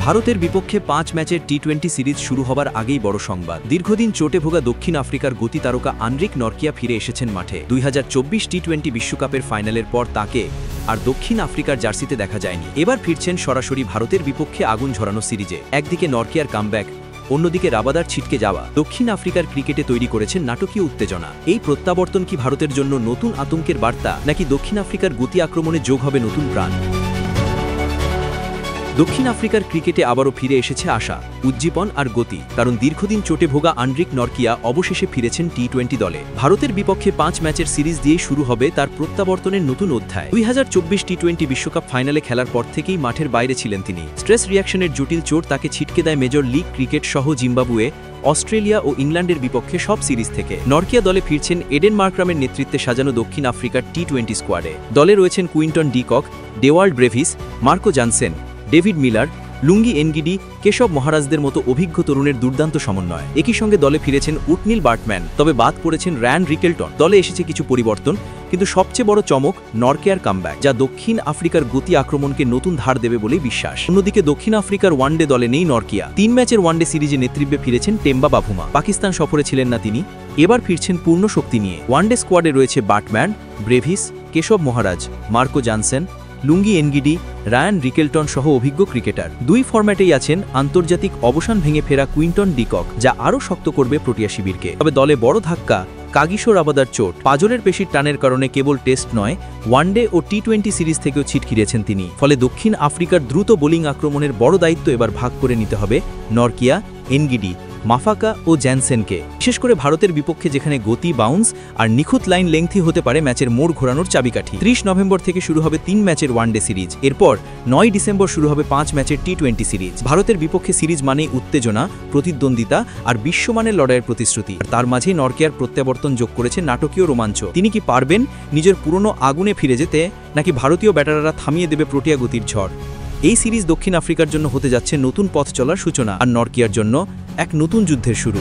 ভারতের বিপক্ষে ৫ ম্যাচের টি-20 সিরিজ শুরু হবার আগেই বড় সংবাদ। দীর্ঘদিন চোটে ভোগা দক্ষিণ আফ্রিকার গতি তারকা আনরিক নরকিয়া ফিরে এসেছেন মাঠে। ২০২৪ টি-20 বিশ্বকাপের ফাইনালের পর তাকে আর দক্ষিণ আফ্রিকার জার্সিতে দেখা যায়নি। এবার ফিরছেন সরাসরি ভারতের বিপক্ষে আগুন ঝরানো সিরিজে। একদিকে নরকিয়ার কামব্যাক, অন্যদিকে রাবাদার ছিটকে যাওয়া দক্ষিণ আফ্রিকার ক্রিকেটে তৈরি করেছেন নাটকীয় উত্তেজনা। এই প্রত্যাবর্তন কি ভারতের জন্য নতুন আতঙ্কের বার্তা, নাকি দক্ষিণ আফ্রিকার গতি আক্রমণে যোগ হবে নতুন প্রাণ? দক্ষিণ আফ্রিকার ক্রিকেটে আবারও ফিরে এসেছে আশা, উজ্জীবন আর গতি। কারণ দীর্ঘদিন চোটে ভোগা আনরিক নরকিয়া অবশেষে ফিরেছেন টি-20 দলে। ভারতের বিপক্ষে ৫ ম্যাচের সিরিজ দিয়েই শুরু হবে তার প্রত্যাবর্তনের নতুন অধ্যায়। ২০২৪ টি-20 বিশ্বকাপ ফাইনালে খেলার পর থেকেই মাঠের বাইরে ছিলেন তিনি। স্ট্রেস রিয়াকশনের জটিল চোট তাকে ছিটকে দেয় মেজর লিগ ক্রিকেট সহ জিম্বাবুয়ে, অস্ট্রেলিয়া ও ইংল্যান্ডের বিপক্ষে সব সিরিজ থেকে। নরকিয়া দলে ফিরছেন এডেন মার্ক্রামের নেতৃত্বে সাজানো দক্ষিণ আফ্রিকার টি-20 স্কোয়াডে। দলে রয়েছেন Quinton de Kock, Dewald Brevis, Marco Jansen, David Miller, Lungi Ngidi, Keshav মহারাজদের মতো অভিজ্ঞ তরুণের দুর্দান্ত সমন্বয়। একই সঙ্গে দলে ফিরেছেন উটনিল বার্টম্যান, তবে বাদ পড়েছেন রায়ান রিকেলটন। দলে এসেছে কিছু পরিবর্তন, কিন্তু সবচেয়ে বড় চমক নরকিয়ার কামব্যাক, যা দক্ষিণ আফ্রিকার গতি আক্রমণকে নতুন ধার দেবে বলেই বিশ্বাস। অন্যদিকে দক্ষিণ আফ্রিকার ওয়ানডে দলে নেই নরকিয়া। ৩ ম্যাচের ওয়ানডে সিরিজে নেতৃত্বে ফিরেছেন টেম্বা বাভুমা। পাকিস্তান সফরে ছিলেন না তিনি, এবার ফিরছেন পূর্ণ শক্তি নিয়ে। ওয়ানডে স্কোয়াডে রয়েছে Baartman, Brevis, Keshav Maharaj, Marco Jansen, Lungi Ngidi, Ryan Rickelton সহ অভিজ্ঞ ক্রিকেটার। দুই ফরম্যাটেই আছেন আন্তর্জাতিক অবসান ভেঙে ফেরা কুইন্টন ডি কক, যা আরও শক্ত করবে প্রোটিয়া শিবিরকে। তবে দলে বড় ধাক্কা কাগিসো রাবাদার চোট। পাজরের পেশির টানের কারণে কেবল টেস্ট নয়, ওয়ানডে ও টি-20 সিরিজ থেকেও ছিটকিরেছেন তিনি। ফলে দক্ষিণ আফ্রিকার দ্রুত বোলিং আক্রমণের বড় দায়িত্ব এবার ভাগ করে নিতে হবে নরকিয়া, এনগিডি, মাফাকা ও জ্যানসেনকে। বিশেষ করে ভারতের বিপক্ষে, যেখানে গতি, বাউন্স আর নিখুঁত লাইন লেংথি হতে পারে ম্যাচের মোড় ঘোরানোর চাবিকাঠি। ৩০ নভেম্বর থেকে শুরু হবে ৩ ম্যাচের ওয়ানডে সিরিজ। এরপর ৯ ডিসেম্বর শুরু হবে ৫ ম্যাচের টি-20 সিরিজ। ভারতের বিপক্ষে সিরিজ মানেই উত্তেজনা, প্রতিদ্বন্দ্বিতা আর বিশ্বমানের লড়াইয়ের প্রতিশ্রুতি। আর তার মাঝেই নরকিয়ার প্রত্যাবর্তন যোগ করেছে নাটকীয় রোমাঞ্চ। তিনি কি পারবেন নিজের পুরনো আগুনে ফিরে যেতে, নাকি ভারতীয় ব্যাটাররা থামিয়ে দেবে প্রোটিয়া গতির ঝড়? এই সিরিজ দক্ষিণ আফ্রিকার জন্য হতে যাচ্ছে নতুন পথ চলার সূচনা, আর নরকিয়ার জন্য এক নতুন যুদ্ধের শুরু।